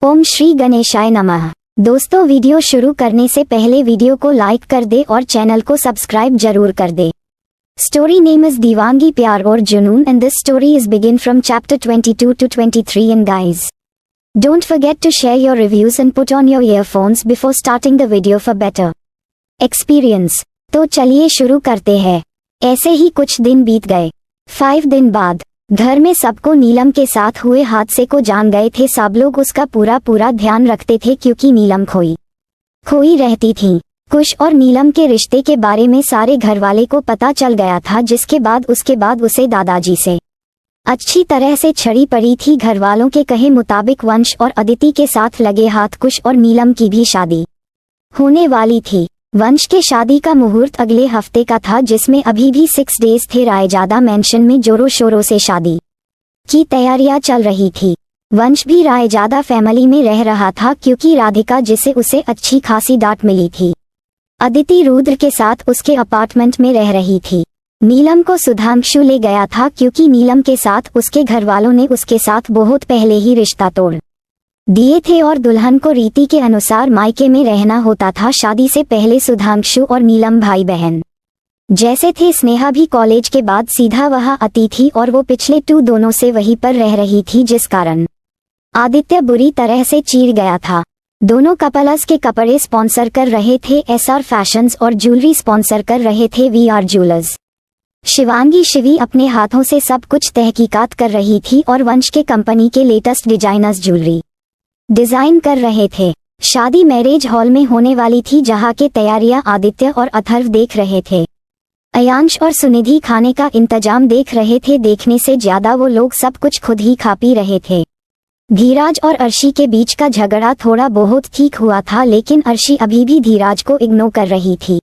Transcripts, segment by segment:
ओम श्री गणेशाय नमः। दोस्तों, वीडियो शुरू करने से पहले वीडियो को लाइक कर दे और चैनल को सब्सक्राइब जरूर कर दे। स्टोरी नेम इज दीवानगी प्यार और जुनून and this story is begin from chapter 22 to 23 and guys don't forget to share your reviews and put on your earphones before starting the video for better experience. तो चलिए शुरू करते हैं। ऐसे ही कुछ दिन बीत गए। 5 दिन बाद घर में सबको नीलम के साथ हुए हादसे को जान गए थे। सब लोग उसका पूरा ध्यान रखते थे क्योंकि नीलम खोई रहती थी। कुश और नीलम के रिश्ते के बारे में सारे घरवाले को पता चल गया था, जिसके उसके बाद उसे दादाजी से अच्छी तरह से छड़ी पड़ी थी। घरवालों के कहे मुताबिक वंश और अदिति के साथ लगे हाथ कुश और नीलम की भी शादी होने वाली थी। वंश के शादी का मुहूर्त अगले हफ्ते का था, जिसमें अभी भी 6 डेज थे। रायजादा मेंशन में जोरों शोरों से शादी की तैयारियां चल रही थी। वंश भी रायजादा फैमिली में रह रहा था क्योंकि राधिका जिसे उसे अच्छी खासी डांट मिली थी, अदिति रुद्र के साथ उसके अपार्टमेंट में रह रही थी। नीलम को सुधांशु ले गया था क्योंकि नीलम के साथ उसके घरवालों ने उसके साथ बहुत पहले ही रिश्ता तोड़ दिए थे और दुल्हन को रीति के अनुसार मायके में रहना होता था। शादी से पहले सुधांशु और नीलम भाई बहन जैसे थे। स्नेहा भी कॉलेज के बाद सीधा वहां आती थी और वो पिछले 2 दोनों से वहीं पर रह रही थी, जिस कारण आदित्य बुरी तरह से चीर गया था। दोनों कपल्स के कपड़े स्पॉन्सर कर रहे थे SR फैशंस और ज्वेलरी स्पॉन्सर कर रहे थे VR ज्वेलर्स। शिवी अपने हाथों से सब कुछ तहकीकात कर रही थी और वंश के कंपनी के लेटेस्ट डिजाइनर्स ज्वेलरी डिजाइन कर रहे थे। शादी मैरिज हॉल में होने वाली थी, जहां के तैयारियां आदित्य और अथर्व देख रहे थे। अयांश और सुनिधि खाने का इंतजाम देख रहे थे। देखने से ज्यादा वो लोग सब कुछ खुद ही खा पी रहे थे। धीराज और अर्शी के बीच का झगड़ा थोड़ा बहुत ठीक हुआ था, लेकिन अर्शी अभी भी धीराज को इग्नोर कर रही थी,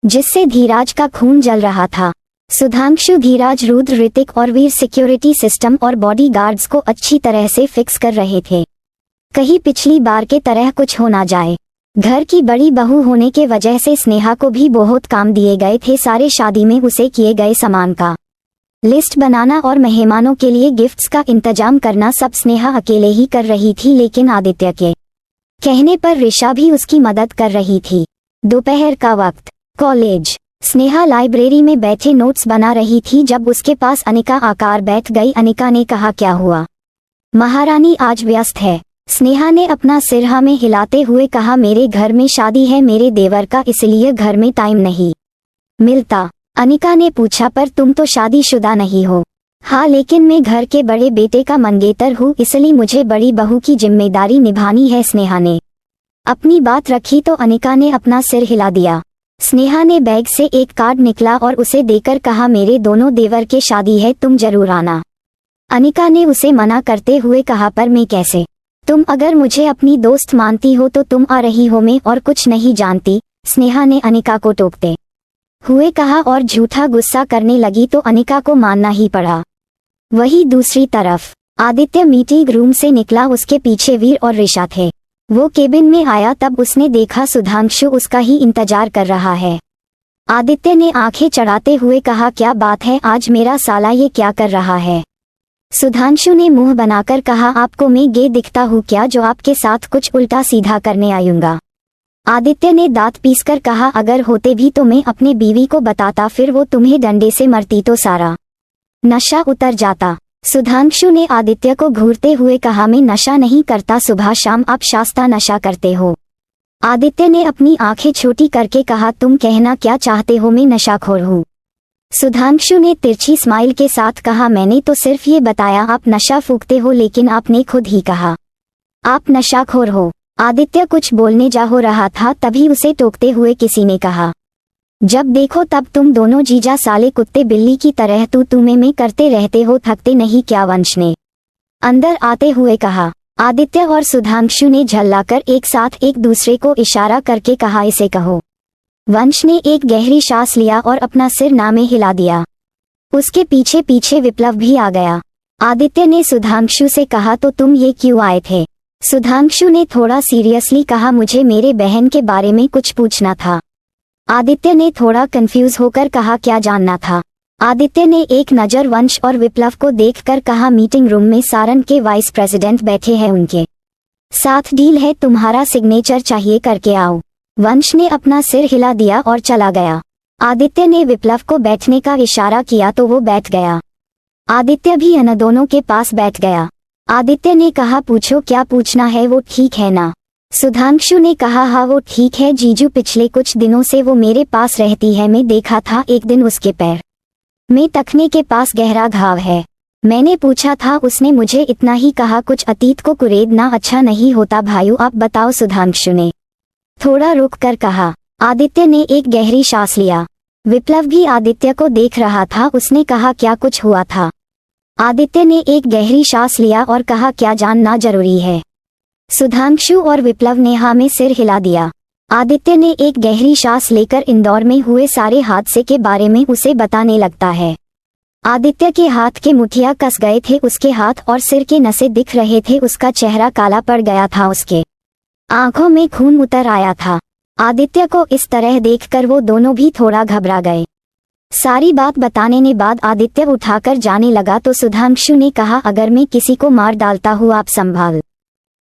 जिससे धीराज का खून जल रहा था। सुधांशु, धीराज, रुद्र, ऋतिक और वीर सिक्योरिटी सिस्टम और बॉडी गार्ड्स को अच्छी तरह से फिक्स कर रहे थे, कहीं पिछली बार के तरह कुछ हो ना जाए। घर की बड़ी बहू होने के वजह से स्नेहा को भी बहुत काम दिए गए थे। सारे शादी में उसे किए गए सामान का लिस्ट बनाना और मेहमानों के लिए गिफ्ट्स का इंतजाम करना सब स्नेहा अकेले ही कर रही थी, लेकिन आदित्य के कहने पर ऋषा भी उसकी मदद कर रही थी। दोपहर का वक्त, कॉलेज। स्नेहा लाइब्रेरी में बैठे नोट्स बना रही थी जब उसके पास अनिका आकर बैठ गई। अनिका ने कहा, क्या हुआ महारानी, आज व्यस्त है? स्नेहा ने अपना सिर हाँ में हिलाते हुए कहा, मेरे घर में शादी है मेरे देवर का, इसलिए घर में टाइम नहीं मिलता। अनिका ने पूछा, पर तुम तो शादीशुदा नहीं हो? हाँ, लेकिन मैं घर के बड़े बेटे का मंगेतर हूँ, इसलिए मुझे बड़ी बहू की जिम्मेदारी निभानी है। स्नेहा ने अपनी बात रखी तो अनिका ने अपना सिर हिला दिया। स्नेहा ने बैग से एक कार्ड निकला और उसे देकर कहा, मेरे दोनों देवर के शादी है, तुम जरूर आना। अनिका ने उसे मना करते हुए कहा, पर मैं कैसे? तुम अगर मुझे अपनी दोस्त मानती हो तो तुम आ रही हो, मैं और कुछ नहीं जानती। स्नेहा ने अनिका को टोकते हुए कहा और झूठा गुस्सा करने लगी तो अनिका को मानना ही पड़ा। वहीं दूसरी तरफ आदित्य मीटिंग रूम से निकला, उसके पीछे वीर और ऋषा थे। वो केबिन में आया तब उसने देखा सुधांशु उसका ही इंतजार कर रहा है। आदित्य ने आंखें चढ़ाते हुए कहा, क्या बात है, आज मेरा साला ये क्या कर रहा है? सुधांशु ने मुंह बनाकर कहा, आपको मैं गे दिखता हूँ क्या जो आपके साथ कुछ उल्टा सीधा करने आऊंगा? आदित्य ने दांत पीसकर कहा, अगर होते भी तो मैं अपने बीवी को बताता, फिर वो तुम्हें डंडे से मरती तो सारा नशा उतर जाता। सुधांशु ने आदित्य को घूरते हुए कहा, मैं नशा नहीं करता, सुबह शाम आप शास्ता नशा करते हो। आदित्य ने अपनी आंखें छोटी करके कहा, तुम कहना क्या चाहते हो, मैं नशाखोर हूँ? सुधांशु ने तिरछी स्माइल के साथ कहा, मैंने तो सिर्फ ये बताया आप नशा फूकते हो, लेकिन आपने खुद ही कहा आप नशाखोर हो। आदित्य कुछ बोलने जा हो रहा था, तभी उसे टोकते हुए किसी ने कहा, जब देखो तब तुम दोनों जीजा साले कुत्ते बिल्ली की तरह तू में करते रहते हो, थकते नहीं क्या? वंश ने अंदर आते हुए कहा। आदित्य और सुधांशु ने झल्लाकर एक साथ एक दूसरे को इशारा करके कहा, इसे कहो। वंश ने एक गहरी सांस लिया और अपना सिर नामे हिला दिया। उसके पीछे पीछे विप्लव भी आ गया। आदित्य ने सुधांशु से कहा, तो तुम ये क्यों आए थे? सुधांशु ने थोड़ा सीरियसली कहा, मुझे मेरे बहन के बारे में कुछ पूछना था। आदित्य ने थोड़ा कंफ्यूज होकर कहा, क्या जानना था? आदित्य ने एक नज़र वंश और विप्लव को देखकर कहा, मीटिंग रूम में सारण के वाइस प्रेसिडेंट बैठे हैं, उनके साथ डील है, तुम्हारा सिग्नेचर चाहिए, करके आओ। वंश ने अपना सिर हिला दिया और चला गया। आदित्य ने विप्लव को बैठने का इशारा किया तो वो बैठ गया। आदित्य भी इन दोनों के पास बैठ गया। आदित्य ने कहा, पूछो, क्या पूछना है, वो ठीक है ना? सुधांशु ने कहा, हाँ वो ठीक है जीजू, पिछले कुछ दिनों से वो मेरे पास रहती है। मैं देखा था एक दिन उसके पैर में टखने के पास गहरा घाव है। मैंने पूछा था, उसने मुझे इतना ही कहा, कुछ अतीत को कुरेदना अच्छा नहीं होता भाइयों, आप बताओ, सुधांशु ने थोड़ा रुक कर कहा। आदित्य ने एक गहरी सांस लिया। विप्लव भी आदित्य को देख रहा था। उसने कहा, क्या कुछ हुआ था? आदित्य ने एक गहरी सांस लिया और कहा, क्या जानना जरूरी है? सुधांशु और विप्लव ने हाँ में सिर हिला दिया। आदित्य ने एक गहरी सांस लेकर इंदौर में हुए सारे हादसे के बारे में उसे बताने लगता है। आदित्य के हाथ के मुठिया कस गए थे, उसके हाथ और सिर के नसें दिख रहे थे, उसका चेहरा काला पड़ गया था, उसके आंखों में खून उतर आया था। आदित्य को इस तरह देखकर वो दोनों भी थोड़ा घबरा गए। सारी बात बताने ने बाद आदित्य उठाकर जाने लगा तो सुधांशु ने कहा, अगर मैं किसी को मार डालता हूँ आप संभाल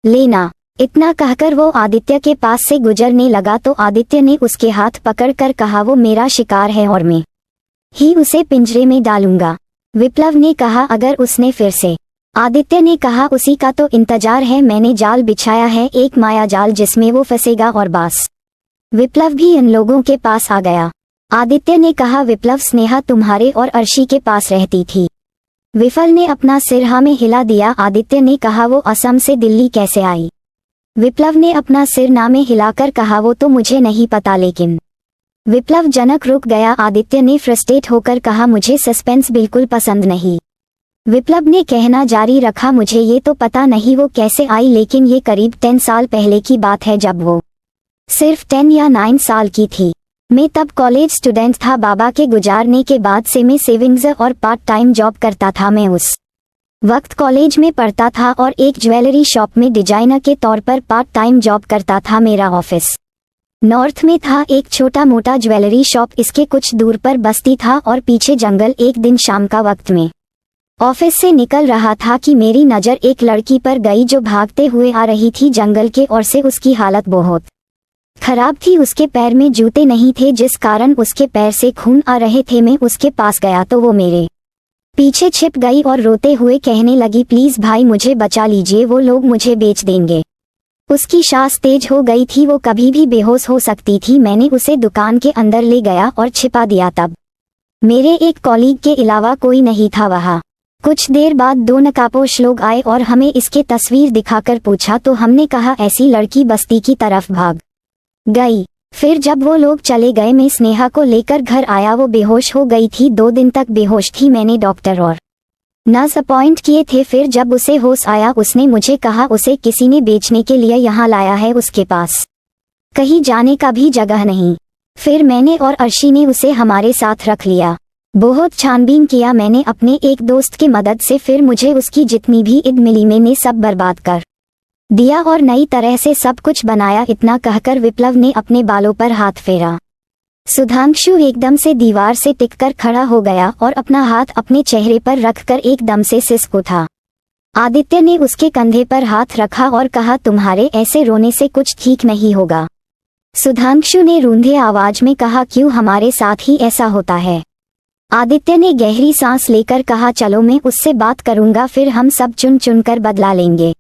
लेना। इतना कहकर वो आदित्य के पास से गुजरने लगा तो आदित्य ने उसके हाथ पकड़कर कहा, वो मेरा शिकार है और मैं ही उसे पिंजरे में डालूंगा। विप्लव ने कहा, अगर उसने फिर से? आदित्य ने कहा, उसी का तो इंतजार है, मैंने जाल बिछाया है, एक माया जाल जिसमें वो फंसेगा और बस। विप्लव भी इन लोगों के पास आ गया। आदित्य ने कहा, विप्लव, स्नेहा तुम्हारे और अर्शी के पास रहती थी? विफल ने अपना सिर हाँ में हिला दिया। आदित्य ने कहा, वो असम से दिल्ली कैसे आई? विप्लव ने अपना सिर ना में हिलाकर कहा, वो तो मुझे नहीं पता, लेकिन विप्लव जनक रुक गया। आदित्य ने फ्रस्ट्रेट होकर कहा, मुझे सस्पेंस बिल्कुल पसंद नहीं। विप्लव ने कहना जारी रखा, मुझे ये तो पता नहीं वो कैसे आई, लेकिन ये करीब 10 साल पहले की बात है, जब वो सिर्फ 10 या 9 साल की थी। मैं तब कॉलेज स्टूडेंट था। बाबा के गुजारने के बाद से मैं सेविंग्स और पार्ट टाइम जॉब करता था। मैं उस वक्त कॉलेज में पढ़ता था और एक ज्वेलरी शॉप में डिजाइनर के तौर पर पार्ट टाइम जॉब करता था। मेरा ऑफिस नॉर्थ में था, एक छोटा मोटा ज्वेलरी शॉप, इसके कुछ दूर पर बस्ती था और पीछे जंगल। एक दिन शाम का वक्त में ऑफिस से निकल रहा था कि मेरी नज़र एक लड़की पर गई जो भागते हुए आ रही थी जंगल के ओर से। उसकी हालत बहुत खराब थी, उसके पैर में जूते नहीं थे जिस कारण उसके पैर से खून आ रहे थे। मैं उसके पास गया तो वो मेरे पीछे छिप गई और रोते हुए कहने लगी, प्लीज भाई मुझे बचा लीजिए, वो लोग मुझे बेच देंगे। उसकी सांस तेज हो गई थी, वो कभी भी बेहोश हो सकती थी। मैंने उसे दुकान के अंदर ले गया और छिपा दिया। तब मेरे एक कॉलीग के अलावा कोई नहीं था वहाँ। कुछ देर बाद 2 नकाबपोश लोग आए और हमें इसकी तस्वीर दिखाकर पूछा तो हमने कहा ऐसी लड़की बस्ती की तरफ भाग गई। फिर जब वो लोग चले गए मैं स्नेहा को लेकर घर आया। वो बेहोश हो गई थी, 2 दिन तक बेहोश थी। मैंने डॉक्टर और नर्स अपॉइंट किए थे। फिर जब उसे होश आया उसने मुझे कहा उसे किसी ने बेचने के लिए यहाँ लाया है, उसके पास कहीं जाने का भी जगह नहीं। फिर मैंने और अर्शी ने उसे हमारे साथ रख लिया। बहुत छानबीन किया मैंने अपने एक दोस्त की मदद से। फिर मुझे उसकी जितनी भी इद मिली मैंने सब बर्बाद कर दिया और नई तरह से सब कुछ बनाया। इतना कहकर विप्लव ने अपने बालों पर हाथ फेरा। सुधांशु एकदम से दीवार से टिककर खड़ा हो गया और अपना हाथ अपने चेहरे पर रखकर एकदम से सिसक उठा। आदित्य ने उसके कंधे पर हाथ रखा और कहा, तुम्हारे ऐसे रोने से कुछ ठीक नहीं होगा। सुधांशु ने रूंधे आवाज में कहा, क्यों, हमारे साथ ही ऐसा होता है। आदित्य ने गहरी सांस लेकर कहा, चलो मैं उससे बात करूंगा, फिर हम सब चुन चुन कर बदला लेंगे।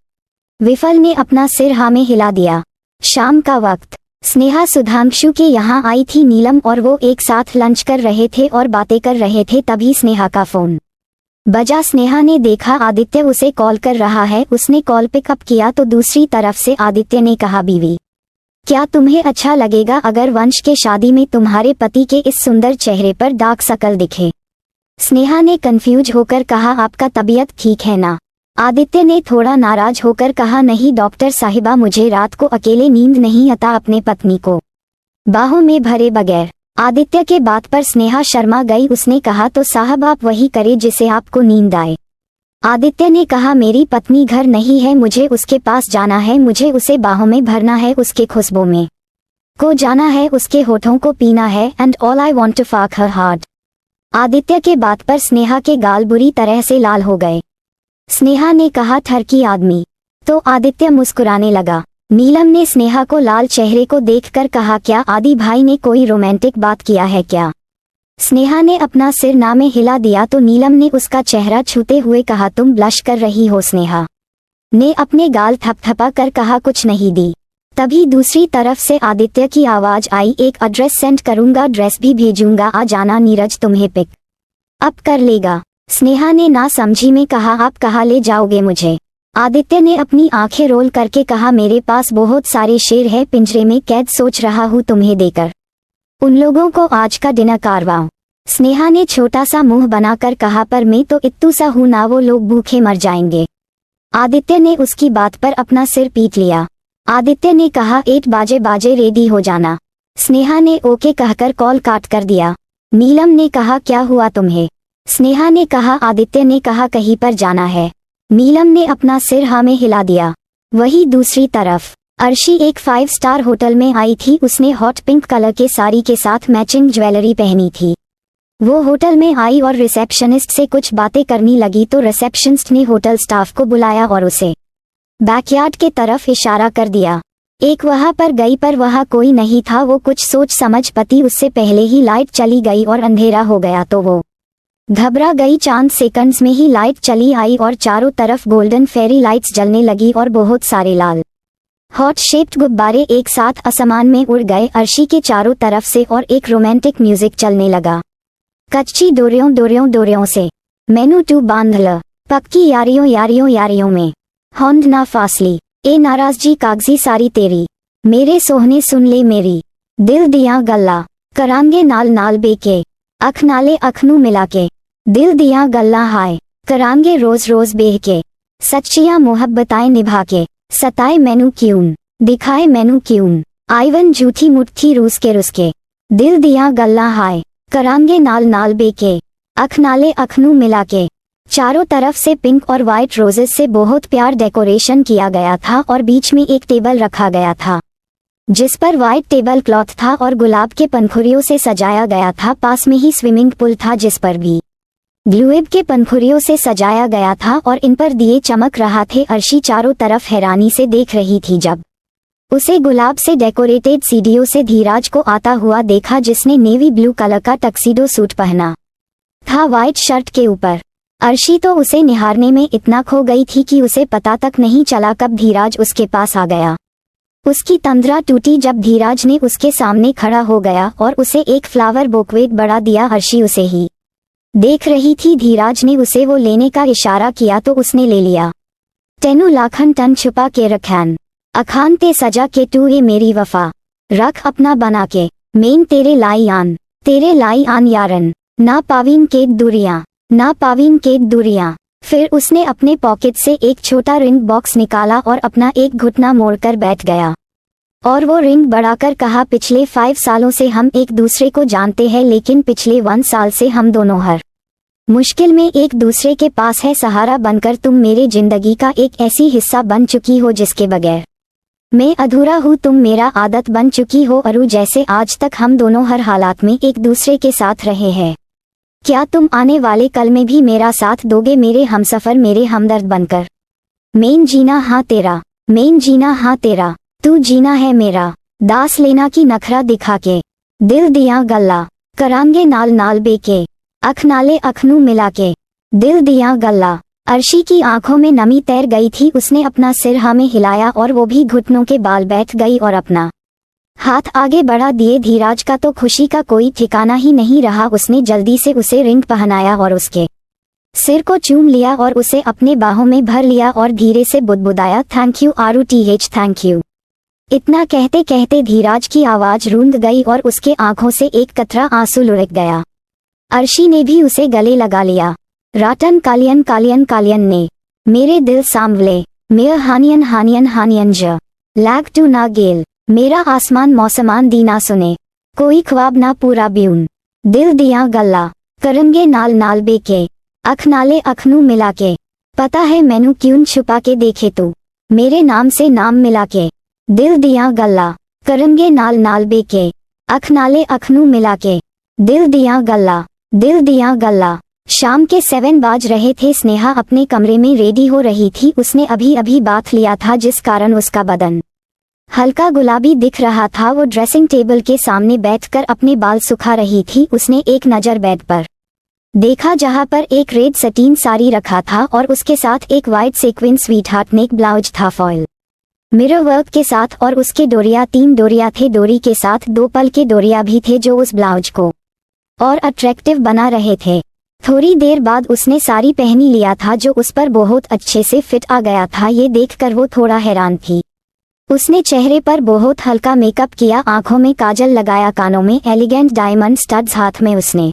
विफल ने अपना सिर हाँ में हिला दिया। शाम का वक्त, स्नेहा सुधांशु के यहाँ आई थी। नीलम और वो एक साथ लंच कर रहे थे और बातें कर रहे थे। तभी स्नेहा का फोन बजा। स्नेहा ने देखा आदित्य उसे कॉल कर रहा है। उसने कॉल पिकअप किया तो दूसरी तरफ से आदित्य ने कहा, बीवी, क्या तुम्हें अच्छा लगेगा अगर वंश के शादी में तुम्हारे पति के इस सुंदर चेहरे पर दाग शकल दिखे? स्नेहा ने कंफ्यूज होकर कहा, आपका तबीयत ठीक है ना? आदित्य ने थोड़ा नाराज होकर कहा, नहीं डॉक्टर साहिबा, मुझे रात को अकेले नींद नहीं आता अपने पत्नी को बाहों में भरे बगैर। आदित्य के बात पर स्नेहा शर्मा गई। उसने कहा, तो साहब आप वही करे जिसे आपको नींद आए। आदित्य ने कहा, मेरी पत्नी घर नहीं है, मुझे उसके पास जाना है, मुझे उसे बाहों में भरना है, उसके खुशबू में को जाना है, उसके होठों को पीना है, and all I want to fuck her heart. Aditya के बात पर स्नेहा के गाल बुरी तरह से लाल हो गए। स्नेहा ने कहा, ठरकी आदमी, तो आदित्य मुस्कुराने लगा। नीलम ने स्नेहा को लाल चेहरे को देखकर कहा, क्या आदि भाई ने कोई रोमांटिक बात किया है क्या? स्नेहा ने अपना सिर ना में हिला दिया तो नीलम ने उसका चेहरा छूते हुए कहा, तुम ब्लश कर रही हो। स्नेहा ने अपने गाल थपथपा कर कहा, कुछ नहीं दी। तभी दूसरी तरफ से आदित्य की आवाज आई, एक एड्रेस सेंड करूंगा, ड्रेस भी भेजूंगा, आ जाना नीरज तुम्हें पिक अप कर लेगा। स्नेहा ने ना समझी में कहा, आप कहाँ ले जाओगे मुझे? आदित्य ने अपनी आंखें रोल करके कहा, मेरे पास बहुत सारे शेर है पिंजरे में कैद, सोच रहा हूँ तुम्हें देकर उन लोगों को आज का डिनर करवाऊं। स्नेहा ने छोटा सा मुंह बनाकर कहा, पर मैं तो इत्तू सा हूं ना, वो लोग भूखे मर जाएंगे। आदित्य ने उसकी बात पर अपना सिर पीट लिया। आदित्य ने कहा, 8 बाजे रेडी हो जाना। स्नेहा ने ओके कहकर कॉल काट कर दिया। नीलम ने कहा, क्या हुआ तुम्हें? स्नेहा ने कहा, आदित्य ने कहा कहीं पर जाना है। नीलम ने अपना सिर हाँ में हिला दिया। वही दूसरी तरफ अर्शी एक 5 स्टार होटल में आई थी। उसने हॉट पिंक कलर के साड़ी के साथ मैचिंग ज्वेलरी पहनी थी। वो होटल में आई और रिसेप्शनिस्ट से कुछ बातें करने लगी तो रिसेप्शनिस्ट ने होटल स्टाफ को बुलाया और उसे बैकयार्ड के तरफ इशारा कर दिया। एक वहां पर गई पर वहां कोई नहीं था। वो कुछ सोच समझ पति उससे पहले ही लाइट चली गई और अंधेरा हो गया तो वो घबरा गई। चंद सेकंड्स में ही लाइट चली आई और चारों तरफ गोल्डन फेरी लाइट्स जलने लगी और बहुत सारे लाल हॉट शेप्ड गुब्बारे एक साथ आसमान में उड़ गए अर्शी के चारों तरफ से और एक रोमांटिक म्यूजिक चलने लगा। कच्ची डोरियों डोरियों डोरियों से मैनू तू बांध ल, पक्की यारियों यारियों यारियों में होंद ना फासली, ए नाराजगी कागजी सारी तेरी, मेरे सोहने सुन ले मेरी, दिल दिया गल्ला करांगे नाल नाल बेके, अख नाले अखनू मिला के, दिल दिया गल्ला हाय करांगे रोज रोज बेह के, सच्चियां मोहब्बताएं निभा के, सताए मैनू क्यून दिखाए मैनू क्यून, आईवन झूठी मुट्ठी रूस के, दिल दिया गल्ला हाय करांगे नाल नाल बेके, अख नाले अखनू मिला के। चारों तरफ से पिंक और वाइट रोजेस से बहुत प्यार डेकोरेशन किया गया था और बीच में एक टेबल रखा गया था जिस पर वाइट टेबल क्लॉथ था और गुलाब के पंखुड़ियों से सजाया गया था। पास में ही स्विमिंग पूल था जिस पर भी ग्लूएब के पंखुड़ियों से सजाया गया था और इन पर दिए चमक रहा थे। अर्शी चारों तरफ हैरानी से देख रही थी जब उसे गुलाब से डेकोरेटेड सीढ़ियों से धीराज को आता हुआ देखा जिसने नेवी ब्लू कलर का टक्सीडो सूट पहना था वाइट शर्ट के ऊपर। अर्शी तो उसे निहारने में इतना खो गई थी कि उसे पता तक नहीं चला कब धीराज उसके पास आ गया। उसकी तंद्रा टूटी जब धीराज ने उसके सामने खड़ा हो गया और उसे एक फ्लावर बोकवेट बढ़ा दिया। अर्शी उसे ही देख रही थी। धीराज ने उसे वो लेने का इशारा किया तो उसने ले लिया। तेनू लाखन टन छुपा के रखैन, अखान ते सजा के तू ए मेरी वफा, रख अपना बना के, मेन तेरे लाई आन यारन, ना पावीन के दूरियां, ना पावीन के दूरियां। फिर उसने अपने पॉकेट से एक छोटा रिंग बॉक्स निकाला और अपना एक घुटना मोड़कर बैठ गया और वो रिंग बढ़ाकर कहा, पिछले 5 सालों से हम एक दूसरे को जानते हैं लेकिन पिछले 1 साल से हम दोनों हर मुश्किल में एक दूसरे के पास है। सहारा बनकर तुम मेरे जिंदगी का एक ऐसी हिस्सा बन चुकी हो जिसके बगैर मैं अधूरा हूँ। तुम मेरा आदत बन चुकी हो अरु, जैसे आज तक हम दोनों हर हालात में एक दूसरे के साथ रहे हैं। क्या तुम आने वाले कल में भी मेरा साथ दोगे, मेरे हमसफर, मेरे हमदर्द बनकर? मेन जीना हाँ तेरा, मेन जीना हाँ तेरा, तू जीना है मेरा, दास लेना की नखरा दिखा के, दिल दिया गल्ला करांगे नाल नाल बेके, अख नाले अखनू मिला के, दिल दिया गल्ला। अर्शी की आंखों में नमी तैर गई थी। उसने अपना सिर हाँ में हिलाया और वो भी घुटनों के बाल बैठ गई और अपना हाथ आगे बढ़ा दिए। धीराज का तो खुशी का कोई ठिकाना ही नहीं रहा। उसने जल्दी से उसे रिंग पहनाया और उसके सिर को चूम लिया और उसे अपने बाहों में भर लिया और धीरे से बुदबुदाया, thank you RUTH, thank you. इतना कहते कहते धीराज की आवाज रूंध गई और उसके आंखों से एक कतरा आंसू लुढ़क गया। अर्शी ने भी उसे गले लगा लिया। राटन कालियन कालियन कालियन ने मेरे दिल सांवले, मेयर हानियन हानियन हानियन ज लैग टू ना गेल, मेरा आसमान मौसमान दी ना सुने, कोई ख्वाब ना पूरा ब्यून, दिल दिया गल्ला करंगे नाल नाल बेके, अख नाले अखनू मिला के, पता है मैनू क्यून छुपा के देखे तू, मेरे नाम से नाम मिला के, दिल दिया गल्ला करंगे नाल नाल बेके, अख नाले अखनू मिला के, दिल दिया गल्ला, दिल दिया गल्ला। शाम के 7 बज रहे थे। स्नेहा अपने कमरे में रेडी हो रही थी। उसने अभी अभी बाथ लिया था जिस कारण उसका बदन हल्का गुलाबी दिख रहा था। वो ड्रेसिंग टेबल के सामने बैठकर अपने बाल सुखा रही थी। उसने एक नज़र बेड पर देखा जहां पर एक रेड सटीन साड़ी रखा था और उसके साथ एक white sequence sweetheart neck blouse था फॉयल मिरर वर्क के साथ, और उसके डोरिया 3 डोरिया थे। डोरी के साथ 2 पल के डोरिया भी थे जो उस ब्लाउज को और अट्रैक्टिव बना रहे थे। थोड़ी देर बाद उसने साड़ी पहनी लिया था जो उस पर बहुत अच्छे से फिट आ गया था। ये देखकर वो थोड़ा हैरान थी। उसने चेहरे पर बहुत हल्का मेकअप किया, आंखों में काजल लगाया, कानों में एलिगेंट डायमंड स्टड्स, हाथ में उसने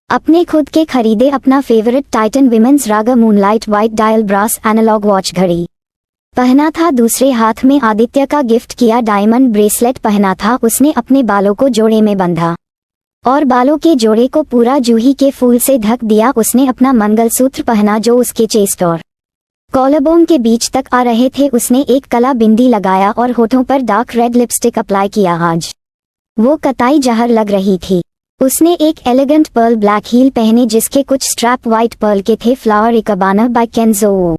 अपने खुद के खरीदे अपना favourite Titan women's Raga moonlight white dial brass analogue watch घड़ी पहना था। दूसरे हाथ में आदित्य का गिफ्ट किया डायमंड ब्रेसलेट पहना था। उसने अपने बालों को जोड़े में बंधा और बालों के जोड़े को पूरा जूही के फूल से ढक दिया। उसने अपना मंगलसूत्र पहना जो उसके चेस्ट और कॉलरबोन के बीच तक आ रहे थे। उसने एक कला बिंदी लगाया और होठों पर डार्क रेड लिपस्टिक अप्लाई किया। आज वो कताई जहर लग रही थी। उसने एक एलिगेंट पर्ल ब्लैक हील पहने जिसके कुछ स्ट्रैप वाइट पर्ल के थे। फ्लावर इकबाना बाय केंजो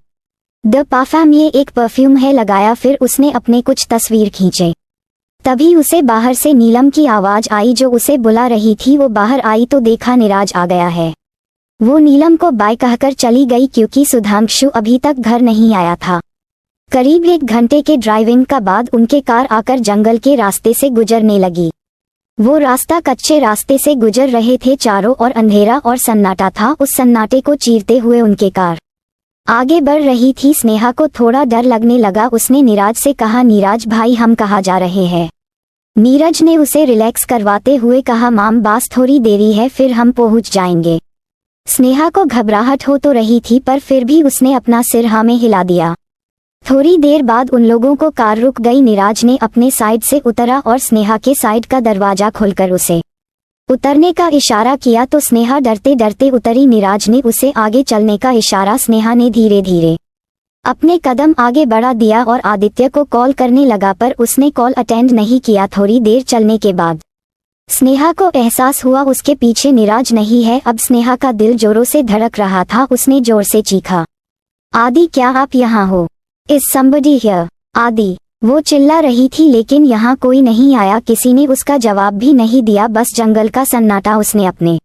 द पाफाम, ये एक परफ्यूम है, लगाया। फिर उसने अपने कुछ तस्वीर खींचे। तभी उसे बाहर से नीलम की आवाज आई जो उसे बुला रही थी। वो बाहर आई तो देखा निराज आ गया है। वो नीलम को बाय कहकर चली गई क्योंकि सुधांशु अभी तक घर नहीं आया था। करीब 1 घंटे के ड्राइविंग का बाद उनके कार आकर जंगल के रास्ते से गुजरने लगी। वो रास्ता कच्चे रास्ते से गुजर रहे थे। चारों ओर अंधेरा और सन्नाटा था। उस सन्नाटे को चीरते हुए उनके कार आगे बढ़ रही थी। स्नेहा को थोड़ा डर लगने लगा। उसने नीरज से कहा, नीरज भाई हम कहाँ जा रहे हैं? नीरज ने उसे रिलैक्स करवाते हुए कहा, माम बस थोड़ी देरी है फिर हम पहुंच जाएंगे। स्नेहा को घबराहट हो तो रही थी पर फिर भी उसने अपना सिर हाँ में हिला दिया। थोड़ी देर बाद उन लोगों को कार रुक गई। नीरज ने अपने साइड से उतरा और स्नेहा के साइड का दरवाजा खोलकर उसे उतरने का इशारा किया तो स्नेहा डरते डरते उतरी। नीरज ने उसे आगे चलने का इशारा। स्नेहा ने धीरे धीरे अपने कदम आगे बढ़ा दिया और आदित्य को कॉल करने लगा पर उसने कॉल अटेंड नहीं किया। थोड़ी देर चलने के बाद स्नेहा को एहसास हुआ उसके पीछे नीरज नहीं है। अब स्नेहा का दिल जोरों से धड़क रहा था। उसने जोर से चीखा, आदि क्या आप यहाँ हो? Is somebody here? आदि, वो चिल्ला रही थी लेकिन यहाँ कोई नहीं आया। किसी ने उसका जवाब भी नहीं दिया, बस जंगल का सन्नाटा। उसने अपने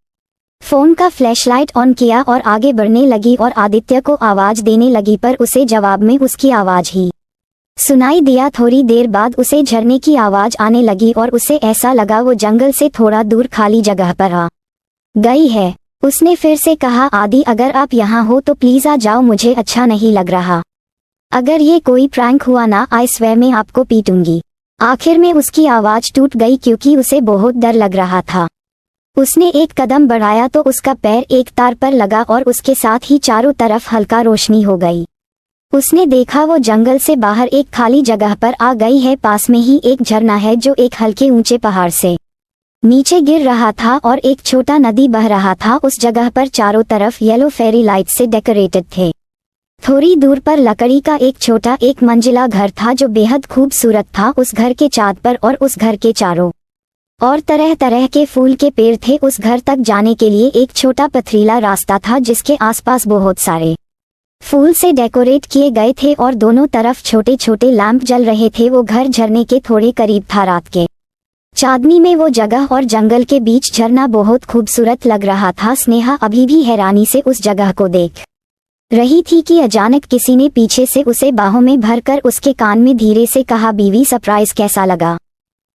फोन का फ्लैशलाइट ऑन किया और आगे बढ़ने लगी और आदित्य को आवाज देने लगी पर उसे जवाब में उसकी आवाज ही सुनाई दिया। थोड़ी देर बाद उसे झरने की आवाज आने लगी और उसे ऐसा लगा वो जंगल से थोड़ा दूर खाली जगह पर आ गई है। उसने फिर से कहा, आदि अगर आप यहाँ हो तो प्लीज आ जाओ, मुझे अच्छा नहीं लग रहा। अगर ये कोई प्रैंक हुआ ना, आई स्वेयर मैं आपको पीटूंगी। आखिर में उसकी आवाज टूट गई क्योंकि उसे बहुत डर लग रहा था। उसने एक कदम बढ़ाया तो उसका पैर एक तार पर लगा और उसके साथ ही चारों तरफ हल्का रोशनी हो गई। उसने देखा वो जंगल से बाहर एक खाली जगह पर आ गई है। पास में ही एक झरना है जो एक हल्के ऊंचे पहाड़ से नीचे गिर रहा था और एक छोटा नदी बह रहा था। उस जगह पर चारों तरफ येलो फेरी लाइट से डेकोरेटेड थे। थोड़ी दूर पर लकड़ी का एक छोटा 1 मंजिला घर था जो बेहद खूबसूरत था। उस घर के चाँद पर और उस घर के चारों और तरह तरह के फूल के पेड़ थे। उस घर तक जाने के लिए एक छोटा पथरीला रास्ता था जिसके आसपास बहुत सारे फूल से डेकोरेट किए गए थे और दोनों तरफ छोटे छोटे लैंप जल रहे थे। वो घर झरने के थोड़े करीब था। रात के चांदनी में वो जगह और जंगल के बीच झरना बहुत खूबसूरत लग रहा था। स्नेहा अभी भी हैरानी से उस जगह को देख रही थी कि अचानक किसी ने पीछे से उसे बाहों में भरकर उसके कान में धीरे से कहा, बीवी सरप्राइज कैसा लगा?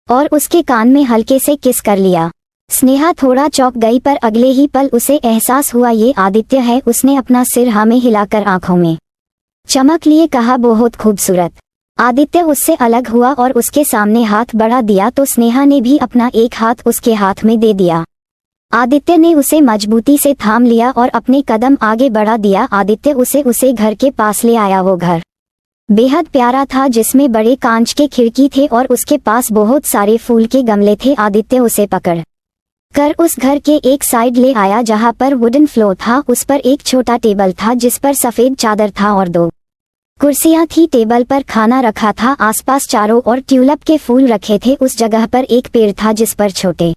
और उसके कान में हल्के से किस कर लिया। स्नेहा थोड़ा चौंक गई पर अगले ही पल उसे एहसास हुआ ये आदित्य है। उसने अपना सिर हाँ में हिलाकर आंखों में चमक लिए कहा, बहुत खूबसूरत। आदित्य उससे अलग हुआ और उसके सामने हाथ बढ़ा दिया तो स्नेहा ने भी अपना एक हाथ उसके हाथ में दे दिया। आदित्य ने उसे मजबूती से थाम लिया और अपने कदम आगे बढ़ा दिया। आदित्य उसे घर के पास ले आया। वो घर बेहद प्यारा था जिसमें बड़े कांच के खिड़की थे और उसके पास बहुत सारे फूल के गमले थे। आदित्य उसे पकड़ कर उस घर के एक साइड ले आया जहां पर वुडन फ्लोर था। उस पर एक छोटा टेबल था जिस पर सफेद चादर था और 2 कुर्सियां थी। टेबल पर खाना रखा था। आसपास चारों ओर ट्यूलिप के फूल रखे थे। उस जगह पर एक पेड़ था जिस पर छोटे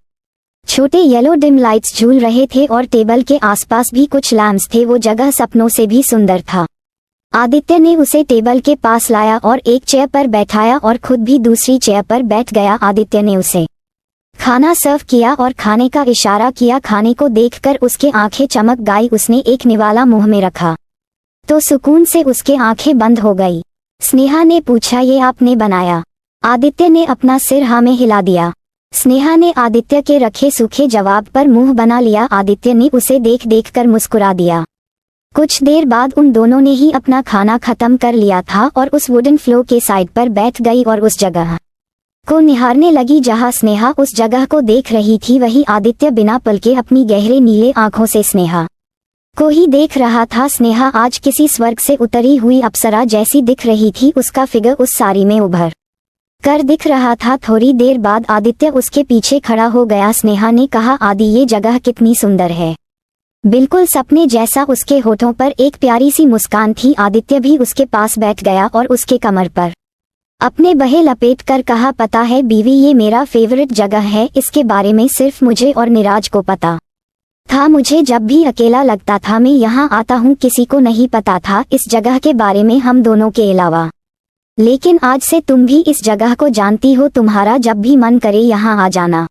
छोटे येलो डिम लाइट्स झूल रहे थे और टेबल के आसपास भी कुछ लैम्प्स थे। वो जगह सपनों से भी सुंदर था। आदित्य ने उसे टेबल के पास लाया और एक चेयर पर बैठाया और खुद भी दूसरी चेयर पर बैठ गया। आदित्य ने उसे खाना सर्व किया और खाने का इशारा किया। खाने को देखकर उसके आंखें चमक गई। उसने एक निवाला मुंह में रखा तो सुकून से उसके आंखें बंद हो गई। स्नेहा ने पूछा, ये आपने बनाया? आदित्य ने अपना सिर हाँ में हिला दिया। स्नेहा ने आदित्य के रखे सूखे जवाब पर मुंह बना लिया। आदित्य ने उसे देख देख कर मुस्कुरा दिया। कुछ देर बाद उन दोनों ने ही अपना खाना खत्म कर लिया था और उस वुडन फ्लोर के साइड पर बैठ गई और उस जगह को निहारने लगी जहां स्नेहा उस जगह को देख रही थी। वही आदित्य बिना पलके अपनी गहरे नीले आंखों से स्नेहा को ही देख रहा था। स्नेहा आज किसी स्वर्ग से उतरी हुई अप्सरा जैसी दिख रही थी। उसका फिगर उस साड़ी में उभर कर दिख रहा था। थोड़ी देर बाद आदित्य उसके पीछे खड़ा हो गया। स्नेहा ने कहा, आदि ये जगह कितनी सुंदर है, बिल्कुल सपने जैसा। उसके होठों पर एक प्यारी सी मुस्कान थी। आदित्य भी उसके पास बैठ गया और उसके कमर पर अपने बहे लपेट कर कहा, पता है बीवी, ये मेरा फेवरेट जगह है। इसके बारे में सिर्फ मुझे और निराज को पता था। मुझे जब भी अकेला लगता था मैं यहाँ आता हूँ, किसी को नहीं पता था इस जगह के बारे में हम दोनों के अलावा। लेकिन आज से तुम भी इस जगह को जानती हो। तुम्हारा जब भी मन करे यहाँ आ जाना।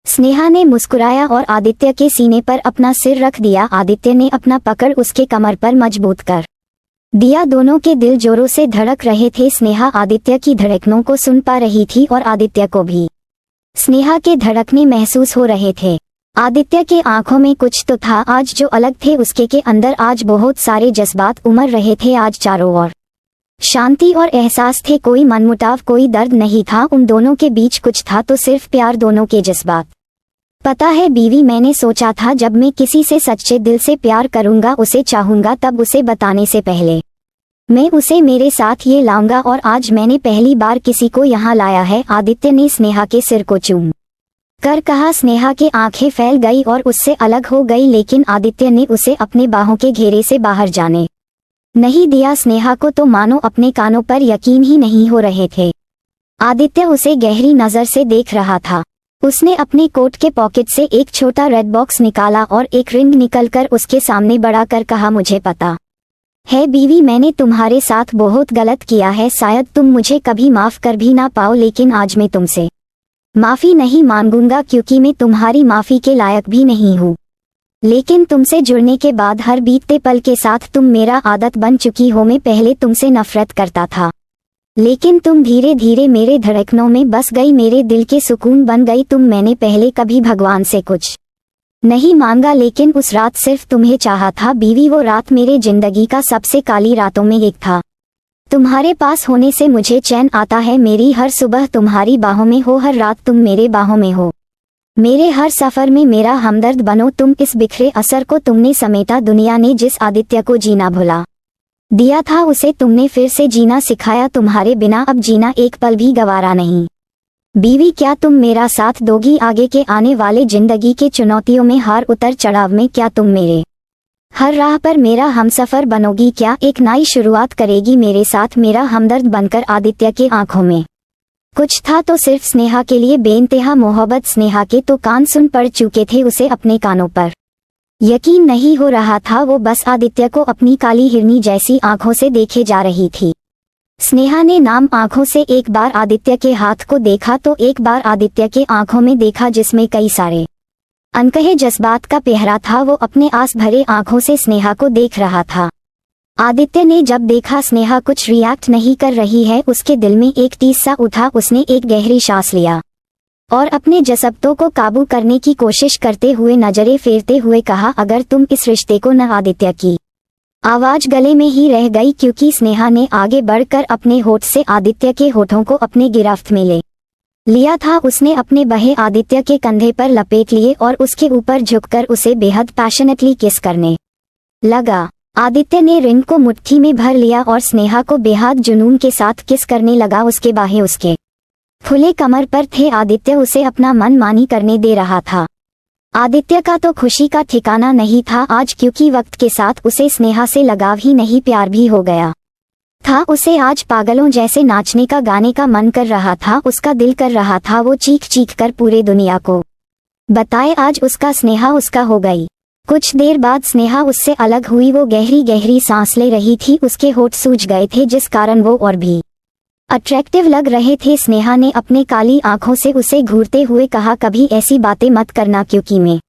स्नेहा ने मुस्कुराया और आदित्य के सीने पर अपना सिर रख दिया। आदित्य ने अपना पकड़ उसके कमर पर मजबूत कर दिया। दोनों के दिल जोरों से धड़क रहे थे। स्नेहा आदित्य की धड़कनों को सुन पा रही थी और आदित्य को भी स्नेहा के धड़कने महसूस हो रहे थे। आदित्य के आंखों में कुछ तो था आज जो अलग थे। उसके के अंदर आज बहुत सारे जज्बात उमड़ रहे थे। आज चारों ओर शांति और एहसास थे। कोई मनमुटाव, कोई दर्द नहीं था। उन दोनों के बीच कुछ था तो सिर्फ प्यार, दोनों के जज्बात। पता है बीवी, मैंने सोचा था जब मैं किसी से सच्चे दिल से प्यार करूंगा, उसे चाहूंगा, तब उसे बताने से पहले मैं उसे मेरे साथ ये लाऊंगा। और आज मैंने पहली बार किसी को यहाँ लाया है। आदित्य ने स्नेहा के सिर को चूम कर कहा। स्नेहा की आंखें फैल गई और उससे अलग हो गई, लेकिन आदित्य ने उसे अपने बाहों के घेरे से बाहर जाने नहीं दिया। स्नेहा को तो मानो अपने कानों पर यकीन ही नहीं हो रहे थे। आदित्य उसे गहरी नजर से देख रहा था। उसने अपने कोट के पॉकेट से एक छोटा रेड बॉक्स निकाला और एक रिंग निकलकर उसके सामने बढ़ा कर कहा, मुझे पता है बीवी, मैंने तुम्हारे साथ बहुत गलत किया है। शायद तुम मुझे कभी माफ कर भी ना पाओ, लेकिन आज मैं तुमसे माफी नहीं मांगूंगा क्योंकि मैं तुम्हारी माफी के लायक भी नहीं हूँ। लेकिन तुमसे जुड़ने के बाद हर बीतते पल के साथ तुम मेरा आदत बन चुकी हो। मैं पहले तुमसे नफरत करता था, लेकिन तुम धीरे धीरे मेरे धड़कनों में बस गई, मेरे दिल के सुकून बन गई तुम। मैंने पहले कभी भगवान से कुछ नहीं मांगा, लेकिन उस रात सिर्फ तुम्हें चाहा था बीवी। वो रात मेरे जिंदगी का सबसे काली रातों में एक था। तुम्हारे पास होने से मुझे चैन आता है। मेरी हर सुबह तुम्हारी बाहों में हो, हर रात तुम मेरे बाहों में हो। मेरे हर सफर में मेरा हमदर्द बनो तुम। इस बिखरे असर को तुमने समेटा। दुनिया ने जिस आदित्य को जीना भुला दिया था, उसे तुमने फिर से जीना सिखाया। तुम्हारे बिना अब जीना एक पल भी गवारा नहीं। बीवी, क्या तुम मेरा साथ दोगी आगे के आने वाले जिंदगी के चुनौतियों में, हार उतर चढ़ाव में? क्या तुम मेरे हर राह पर मेरा हमसफर बनोगी? क्या एक नई शुरुआत करेगी मेरे साथ, मेरा हमदर्द बनकर? आदित्य के आंखों में कुछ था तो सिर्फ स्नेहा के लिए बेइंतहा मोहब्बत। स्नेहा के तो कान सुन पड़ चुके थे। उसे अपने कानों पर यकीन नहीं हो रहा था। वो बस आदित्य को अपनी काली हिरनी जैसी आंखों से देखे जा रही थी। स्नेहा ने नाम आंखों से एक बार आदित्य के हाथ को देखा तो एक बार आदित्य के आंखों में देखा, जिसमें कई सारे अनकहे जज्बात का पहरा था। वो अपने आस भरे आंखों से स्नेहा को देख रहा था। आदित्य ने जब देखा स्नेहा कुछ रिएक्ट नहीं कर रही है, उसके दिल में एक टीस सा उठा। उसने एक गहरी सांस लिया और अपने जज्बातों को काबू करने की कोशिश करते हुए नजरें फेरते हुए कहा, अगर तुम इस रिश्ते को न। आदित्य की आवाज गले में ही रह गई क्योंकि स्नेहा ने आगे बढ़कर अपने होठ से आदित्य के होठों को अपने गिरफ्त में ले लिया था। उसने अपने बहे आदित्य के कंधे पर लपेट लिए और उसके ऊपर झुककर उसे बेहद पैशनेटली किस करने लगा। आदित्य ने रिंग को मुट्ठी में भर लिया और स्नेहा को बेहद जुनून के साथ किस करने लगा। उसके बाहें उसके खुले कमर पर थे। आदित्य उसे अपना मन मानी करने दे रहा था। आदित्य का तो खुशी का ठिकाना नहीं था आज, क्योंकि वक्त के साथ उसे स्नेहा से लगाव ही नहीं प्यार भी हो गया था। उसे आज पागलों जैसे नाचने का, गाने का मन कर रहा था। उसका दिल कर रहा था वो चीख चीख कर पूरे दुनिया को बताए आज उसका स्नेहा उसका हो गई। कुछ देर बाद स्नेहा उससे अलग हुई। वो गहरी गहरी सांस ले रही थी, उसके होठ सूज गए थे जिस कारण वो और भी अट्रैक्टिव लग रहे थे। स्नेहा ने अपने काली आंखों से उसे घूरते हुए कहा, कभी ऐसी बातें मत करना क्योंकि मैं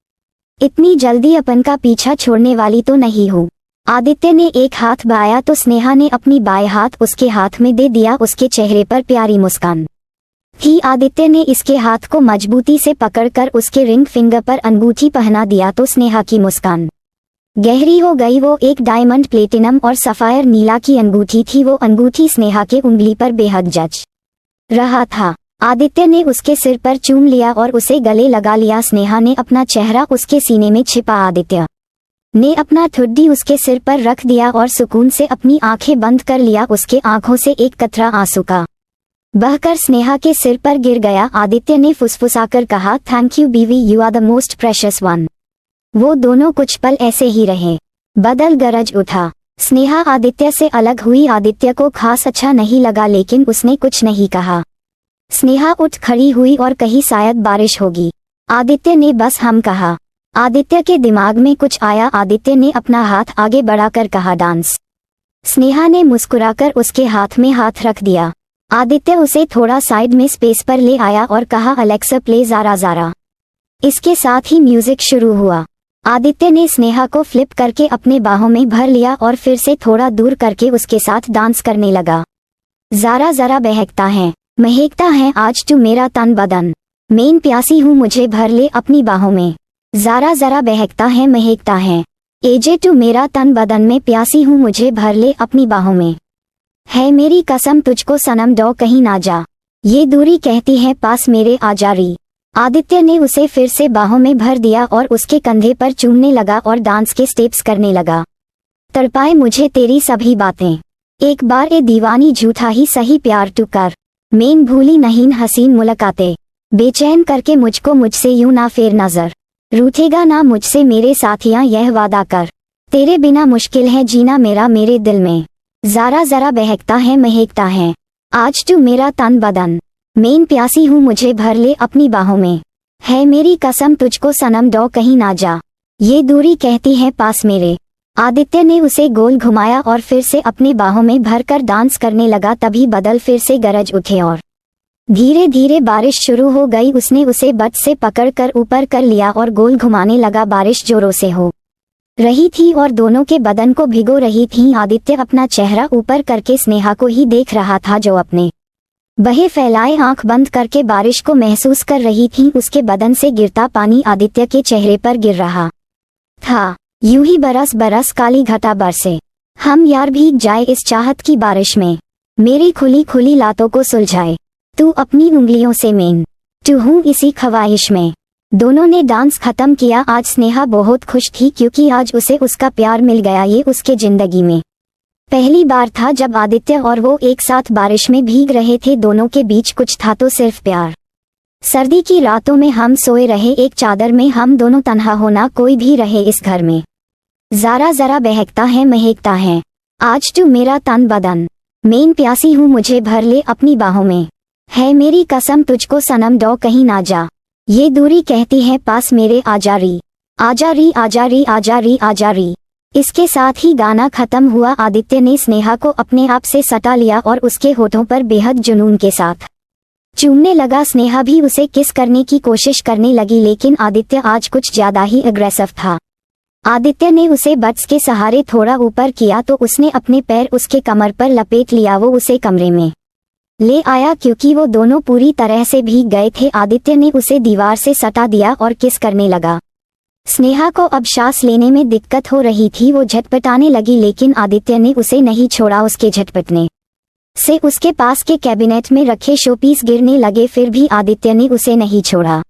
इतनी जल्दी अपन का पीछा छोड़ने वाली तो नहीं हूँ। आदित्य ने एक हाथ बढ़ाया तो स्नेहा ने अपनी बाएं हाथ उसके हाथ में दे दिया। उसके चेहरे पर प्यारी मुस्कान थी। आदित्य ने इसके हाथ को मजबूती से पकड़कर उसके रिंग फिंगर पर अंगूठी पहना दिया तो स्नेहा की मुस्कान गहरी हो गई। वो एक डायमंड, प्लेटिनम और सफायर नीला की अंगूठी थी। वो अंगूठी स्नेहा के उंगली पर बेहद जच रहा था। आदित्य ने उसके सिर पर चूम लिया और उसे गले लगा लिया। स्नेहा ने अपना चेहरा उसके सीने में छिपा। आदित्य ने अपना ठुड्डी उसके सिर पर रख दिया और सुकून से अपनी आंखें बंद कर लिया। उसके आंखों से एक कतरा आंसू का बहकर स्नेहा के सिर पर गिर गया। आदित्य ने फुसफुसाकर कहा, थैंक यू बीवी, you are the most precious one. वो दोनों कुछ पल ऐसे ही रहे। बदल गरज उठा। स्नेहा आदित्य से अलग हुई। आदित्य को खास अच्छा नहीं लगा लेकिन उसने कुछ नहीं कहा। स्नेहा उठ खड़ी हुई और कही शायद बारिश होगी। आदित्य ने बस हम कहा। आदित्य के दिमाग में कुछ आया। आदित्य ने अपना हाथ आगे बढ़ाकर कहा, डांस। स्नेहा ने मुस्कुराकर उसके हाथ में हाथ रख दिया। आदित्य उसे थोड़ा साइड में स्पेस पर ले आया और कहा, अलेक्सा प्ले ज़ारा ज़ारा। इसके साथ ही म्यूजिक शुरू हुआ। आदित्य ने स्नेहा को फ्लिप करके अपने बाहों में भर लिया और फिर से थोड़ा दूर करके उसके साथ डांस करने लगा। ज़ारा ज़ारा बहकता है, महकता है आज तू मेरा तन बदन, मैं प्यासी हूँ मुझे भर ले अपनी बाहों में। ज़ारा ज़ारा बहकता है, महकता है एजे तू मेरा तन बदन में, प्यासी हूँ मुझे भर ले अपनी बाहों में। है मेरी कसम तुझको सनम डो कहीं ना जा, ये दूरी कहती है पास मेरे आ जा री। आदित्य ने उसे फिर से बाहों में भर दिया और उसके कंधे पर चूमने लगा और डांस के स्टेप्स करने लगा। तड़पाए मुझे तेरी सभी बातें, एक बार ए दीवानी झूठा ही सही प्यार तू कर, मैं भूली नहीं हसीन मुलाकातें, बेचैन करके मुझको मुझसे यूं ना फेर नजर, रूठेगा ना मुझसे मेरे साथियां यह वादा कर, तेरे बिना मुश्किल है जीना मेरा मेरे दिल में। ज़ारा ज़रा बहकता है, महकता है आज तू मेरा तन बदन, मैं प्यासी हूँ मुझे भर ले अपनी बाहों में। है मेरी कसम तुझको सनम डो कहीं ना जा, ये दूरी कहती है पास मेरे। आदित्य ने उसे गोल घुमाया और फिर से अपनी बाहों में भरकर डांस करने लगा। तभी बादल फिर से गरज उठे और धीरे धीरे बारिश शुरू हो गई। उसने उसे बट से पकड़कर ऊपर कर लिया और गोल घुमाने लगा। बारिश जोरों से हो रही थी और दोनों के बदन को भिगो रही थी। आदित्य अपना चेहरा ऊपर करके स्नेहा को ही देख रहा था जो अपने बहे फैलाए आंख बंद करके बारिश को महसूस कर रही थी। उसके बदन से गिरता पानी आदित्य के चेहरे पर गिर रहा था। यूं ही बरस बरस काली घटा बरसे, हम यार भीग जाए इस चाहत की बारिश में, मेरी खुली खुली लातों को सुलझाए तू अपनी उंगलियों से, मैं तू हूँ इसी ख्वाहिश में। दोनों ने डांस खत्म किया। आज स्नेहा बहुत खुश थी क्योंकि आज उसे उसका प्यार मिल गया। ये उसके जिंदगी में पहली बार था जब आदित्य और वो एक साथ बारिश में भीग रहे थे। दोनों के बीच कुछ था तो सिर्फ प्यार। सर्दी की रातों में हम सोए रहे एक चादर में, हम दोनों तन्हा होना कोई भी रहे इस घर में। ज़ारा ज़रा बहकता है, महकता है आज तू मेरा तन बदन, मैं प्यासी हूँ मुझे भर ले अपनी बाहों में। है मेरी कसम तुझको सनम डो कहीं ना जा, ये दूरी कहती है पास मेरे आ जा री, आ जा री, आ जा री, आ जा री, आ जा री। इसके साथ ही गाना खत्म हुआ। आदित्य ने स्नेहा को अपने आप से सटा लिया और उसके होठों पर बेहद जुनून के साथ चूमने लगा। स्नेहा भी उसे किस करने की कोशिश करने लगी लेकिन आदित्य आज कुछ ज्यादा ही अग्रेसिव था। आदित्य ने उसे बट्स के सहारे थोड़ा ऊपर किया तो उसने अपने पैर उसके कमर पर लपेट लिया। वो उसे कमरे में ले आया क्योंकि वो दोनों पूरी तरह से भीग गए थे। आदित्य ने उसे दीवार से सटा दिया और किस करने लगा। स्नेहा को अब सांस लेने में दिक्कत हो रही थी। वो झटपटाने लगी लेकिन आदित्य ने उसे नहीं छोड़ा। उसके झटपटने से उसके पास के कैबिनेट में रखे शोपीस गिरने लगे, फिर भी आदित्य ने उसे नहीं छोड़ा।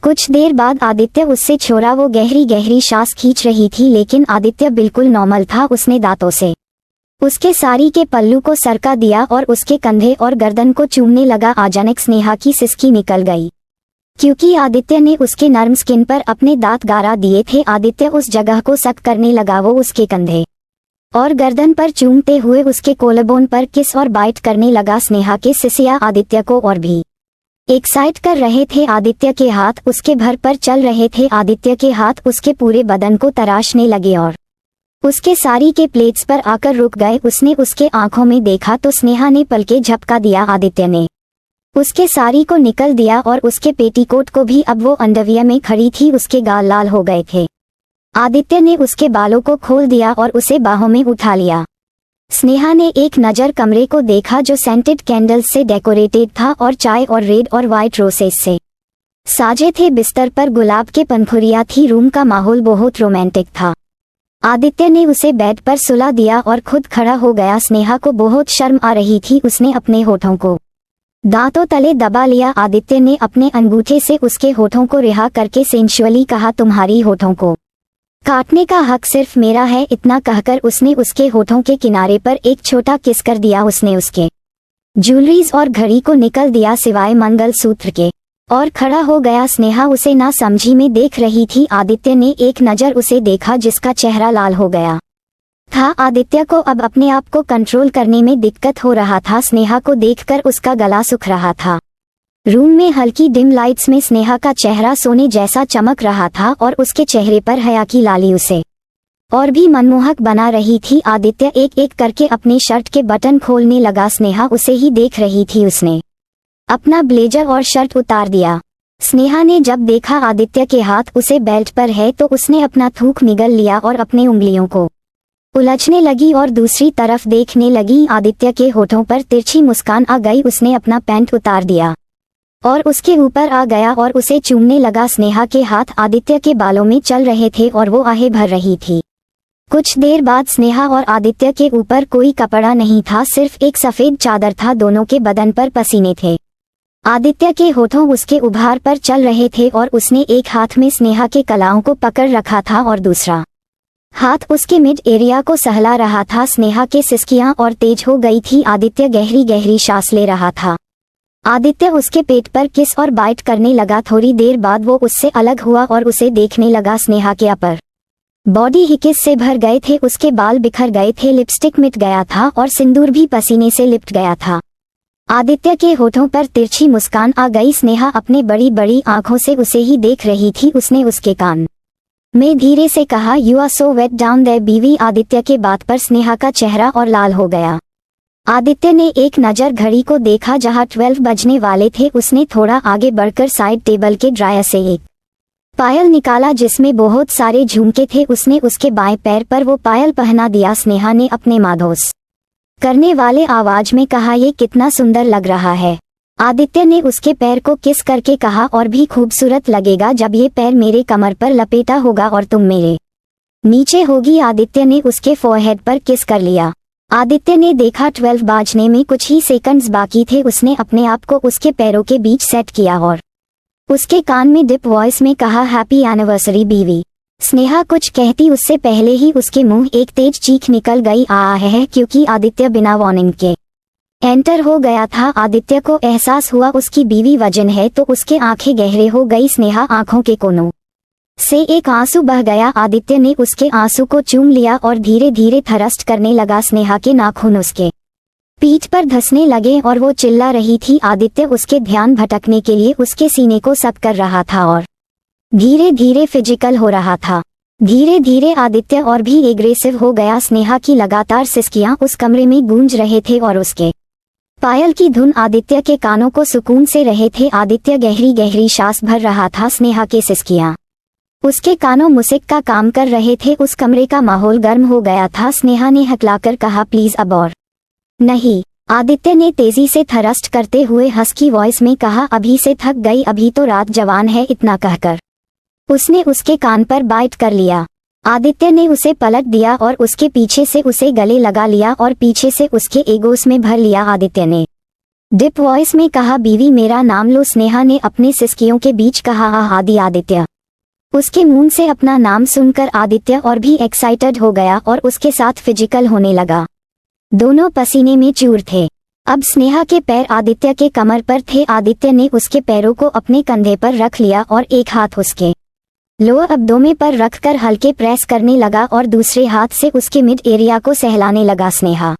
कुछ देर बाद आदित्य उससे छोड़ा। वो गहरी गहरी सांस खींच रही थी लेकिन आदित्य बिल्कुल नॉर्मल था। उसने दांतों से उसके साड़ी के पल्लू को सरका दिया और उसके कंधे और गर्दन को चूमने लगा। अचानक स्नेहा की सिसकी निकल गई क्योंकि आदित्य ने उसके नर्म स्किन पर अपने दांत गारा दिए थे। आदित्य उस जगह को सक करने लगा। वो उसके कंधे और गर्दन पर चूमते हुए उसके कोलबोन पर किस और बाइट करने लगा। स्नेहा के सिसिया आदित्य को और भी एक्साइट कर रहे थे आदित्य के हाथ, उसके भर पर चल रहे थे आदित्य के हाथ, उसके पूरे बदन को तराशने लगे और उसके साड़ी के प्लेट्स पर आकर रुक गए। उसने उसके आंखों में देखा तो स्नेहा ने पलके झपका दिया। आदित्य ने उसके साड़ी को निकल दिया और उसके पेटीकोट को भी। अब वो अंडरवियर में खड़ी थी, उसके गाल लाल हो गए थे। आदित्य ने उसके बालों को खोल दिया और उसे बाहों में उठा लिया। स्नेहा ने एक नज़र कमरे को देखा जो सेंटेड कैंडल्स से डेकोरेटेड था और चाय और रेड और वाइट रोसेस से साजे थे। बिस्तर पर गुलाब के पंखुड़ियाँ थी। रूम का माहौल बहुत रोमांटिक था। आदित्य ने उसे बेड पर सुला दिया और खुद खड़ा हो गया। स्नेहा को बहुत शर्म आ रही थी। उसने अपने होठों को दांतों तले दबा लिया। आदित्य ने अपने अंगूठे से उसके होठों को रिहा करके सेंशुअली कहा, तुम्हारी होठों को काटने का हक सिर्फ मेरा है। इतना कहकर उसने उसके होठों के किनारे पर एक छोटा किस कर दिया। उसने उसके ज्वेलरीज और घड़ी को निकल दिया सिवाय मंगलसूत्र के और खड़ा हो गया। स्नेहा उसे ना समझी में देख रही थी। आदित्य ने एक नज़र उसे देखा जिसका चेहरा लाल हो गया था। आदित्य को अब अपने आप को कंट्रोल करने में दिक्कत हो रहा था। स्नेहा को देखकर उसका गला सूख रहा था। रूम में हल्की डिम लाइट्स में स्नेहा का चेहरा सोने जैसा चमक रहा था और उसके चेहरे पर हया की लाली उसे और भी मनमोहक बना रही थी। आदित्य एक एक करके अपने शर्ट के बटन खोलने लगा। स्नेहा उसे ही देख रही थी। उसने अपना ब्लेजर और शर्ट उतार दिया। स्नेहा ने जब देखा आदित्य के हाथ उसे बेल्ट पर है तो उसने अपना थूक निगल लिया और अपने उंगलियों को उलझने लगी और दूसरी तरफ देखने लगी। आदित्य के होठों पर तिरछी मुस्कान आ गई। उसने अपना पैंट उतार दिया और उसके ऊपर आ गया और उसे चूमने लगा। स्नेहा के हाथ आदित्य के बालों में चल रहे थे और वो आहें भर रही थी। कुछ देर बाद स्नेहा और आदित्य के ऊपर कोई कपड़ा नहीं था, सिर्फ एक सफेद चादर था। दोनों के बदन पर पसीने थे। आदित्य के होठों उसके उभार पर चल रहे थे और उसने एक हाथ में स्नेहा के कलाओं को पकड़ रखा था और दूसरा हाथ उसके मिड एरिया को सहला रहा था। स्नेहा के सिसकियां और तेज हो गई थी। आदित्य गहरी गहरी सांस ले रहा था। आदित्य उसके पेट पर किस और बाइट करने लगा। थोड़ी देर बाद वो उससे अलग हुआ और उसे देखने लगा। स्नेहा के अपर बॉडी हिकिस से भर गए थे, उसके बाल बिखर गए थे, लिपस्टिक मिट गया था और सिंदूर भी पसीने से लिपट गया था। आदित्य के होठों पर तिरछी मुस्कान आ गई। स्नेहा अपने बड़ी बड़ी आंखों से उसे ही देख रही थी। उसने उसके कान में धीरे से कहा, you are so wet down there बीवी। आदित्य के बात पर स्नेहा का चेहरा और लाल हो गया। आदित्य ने एक नज़र घड़ी को देखा जहां 12 बजने वाले थे। उसने थोड़ा आगे बढ़कर साइड टेबल के ड्रायर से एक पायल निकाला जिसमें बहुत सारे झुमके थे। उसने उसके बाएं पैर पर वो पायल पहना दिया। स्नेहा ने अपने माधोस करने वाले आवाज में कहा, ये कितना सुंदर लग रहा है। आदित्य ने उसके पैर को किस करके कहा, और भी खूबसूरत लगेगा जब ये पैर मेरे कमर पर लपेटा होगा और तुम मेरे नीचे होगी। आदित्य ने उसके फोरहेड पर किस कर लिया। आदित्य ने देखा 12 बाजने में कुछ ही सेकंड्स बाकी थे। उसने अपने आप को उसके पैरों के बीच सेट किया और उसके कान में डिप वॉइस में कहा, हैप्पी एनिवर्सरी बीवी। स्नेहा कुछ कहती उससे पहले ही उसके मुंह एक तेज चीख निकल गई है क्योंकि आदित्य बिना वार्निंग के एंटर हो गया था। आदित्य को एहसास हुआ उसकी बीवी वजन है तो उसके आंखें गहरे हो गई। स्नेहा आंखों के कोनों से एक आंसू बह गया। आदित्य ने उसके आंसू को चूम लिया और धीरे धीरे थरस्ट करने लगा। स्नेहा के नाखून उसके पीठ पर धंसने लगे और वो चिल्ला रही थी। आदित्य उसके ध्यान भटकने के लिए उसके सीने को सक कर रहा था और धीरे धीरे फिजिकल हो रहा था। धीरे धीरे आदित्य और भी एग्रेसिव हो गया। स्नेहा की लगातार सिसकियां उस कमरे में गूंज रहे थे और उसके पायल की धुन आदित्य के कानों को सुकून से रहे थे। आदित्य गहरी गहरी सांस भर रहा था। स्नेहा के सिसकियां उसके कानों म्यूजिक का काम कर रहे थे। उस कमरे का माहौल गर्म हो गया था। स्नेहा ने हकलाकर कहा, प्लीज अब और नहीं। आदित्य ने तेजी से थरस्ट करते हुए हस्की वॉइस में कहा, अभी से थक गई, अभी तो रात जवान है। इतना कहकर उसने उसके कान पर बाइट कर लिया। आदित्य ने उसे पलट दिया और उसके पीछे से उसे गले लगा लिया और पीछे से उसके एगोस में भर लिया। आदित्य ने डिप वॉइस में कहा, बीवी मेरा नाम लो। स्नेहा ने अपने सिसकियों के बीच कहा, आदि। आदित्य उसके मुंह से अपना नाम सुनकर आदित्य और भी एक्साइटेड हो गया और उसके साथ फिजिकल होने लगा। दोनों पसीने में चूर थे। अब स्नेहा के पैर आदित्य के कमर पर थे। आदित्य ने उसके पैरों को अपने कंधे पर रख लिया और एक हाथ उसके लोअर अब्डोमेन पर रखकर हल्के प्रेस करने लगा और दूसरे हाथ से उसके मिड एरिया को सहलाने लगा। स्नेहा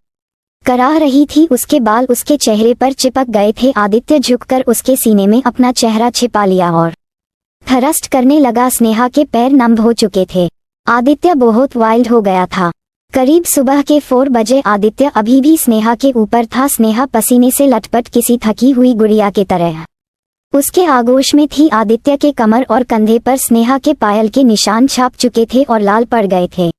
कराह रही थी। उसके बाल उसके चेहरे पर चिपक गए थे। आदित्य झुककर उसके सीने में अपना चेहरा छिपा लिया और थरस्ट करने लगा। स्नेहा के पैर नम हो चुके थे। आदित्य बहुत वाइल्ड हो गया था। करीब सुबह के 4 बजे। आदित्य अभी भी स्नेहा के ऊपर था। स्नेहा पसीने से लटपट किसी थकी हुई गुड़िया की तरह उसके आगोश में थी। आदित्य के कमर और कंधे पर स्नेहा के पायल के निशान छाप चुके थे और लाल पड़ गए थे।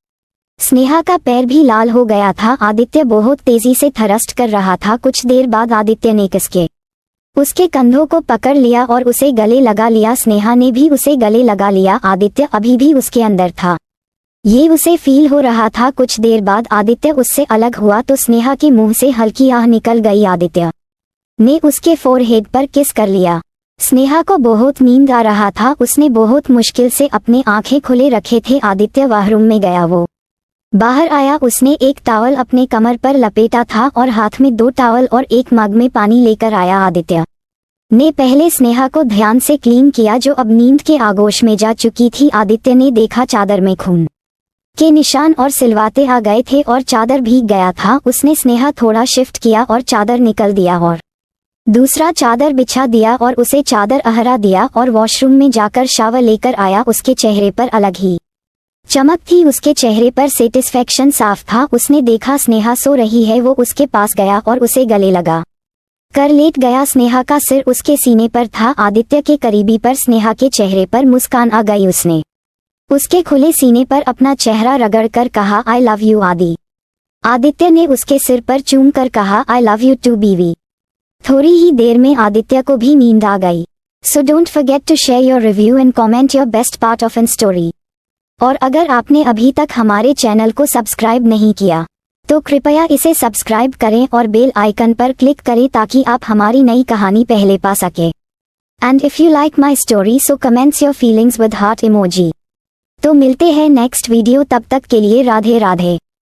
स्नेहा का पैर भी लाल हो गया था। आदित्य बहुत तेजी से थरस्ट कर रहा था। कुछ देर बाद आदित्य ने किसके उसके कंधों को पकड़ लिया और उसे गले लगा लिया। स्नेहा ने भी उसे गले लगा लिया। आदित्य अभी भी उसके अंदर था। ये उसे फील हो रहा था। कुछ देर बाद आदित्य उससे अलग हुआ तो स्नेहा के मुंह से हल्की आह निकल गई। आदित्य ने उसके फोरहेड पर किस कर लिया। स्नेहा को बहुत नींद आ रहा था। उसने बहुत मुश्किल से अपने आंखें खुले रखे थे। आदित्य वॉशरूम में गया। वो बाहर आया। उसने एक टॉवल अपने कमर पर लपेटा था और हाथ में 2 टॉवल और एक मग में पानी लेकर आया। आदित्य ने पहले स्नेहा को ध्यान से क्लीन किया जो अब नींद के आगोश में जा चुकी थी। आदित्य ने देखा चादर में खून के निशान और सिलवाते आ गए थे और चादर भीग गया था। उसने स्नेहा थोड़ा शिफ्ट किया और चादर निकल दिया और दूसरा चादर बिछा दिया और उसे चादर अहरा दिया और वॉशरूम में जाकर शावर लेकर आया। उसके चेहरे पर अलग ही चमक थी। उसके चेहरे पर सेटिस्फैक्शन साफ था। उसने देखा स्नेहा सो रही है। वो उसके पास गया और उसे गले लगा कर लेट गया। स्नेहा का सिर उसके सीने पर था। आदित्य के करीबी पर स्नेहा के चेहरे पर मुस्कान आ गई। उसने उसके खुले सीने पर अपना चेहरा रगड़ कर कहा, आई लव यू आदि। आदित्य ने उसके सिर पर चूम कर कहा, आई लव यू टू बीवी। थोड़ी ही देर में आदित्य को भी नींद आ गई। So don't forget to share your review and comment your best part of an story. और अगर आपने अभी तक हमारे चैनल को सब्सक्राइब नहीं किया तो कृपया इसे सब्सक्राइब करें और बेल आइकन पर क्लिक करें ताकि आप हमारी नई कहानी पहले पा सके। And if you like my story so comments your feelings with heart emoji. तो मिलते हैं नेक्स्ट वीडियो। तब तक के लिए राधे राधे।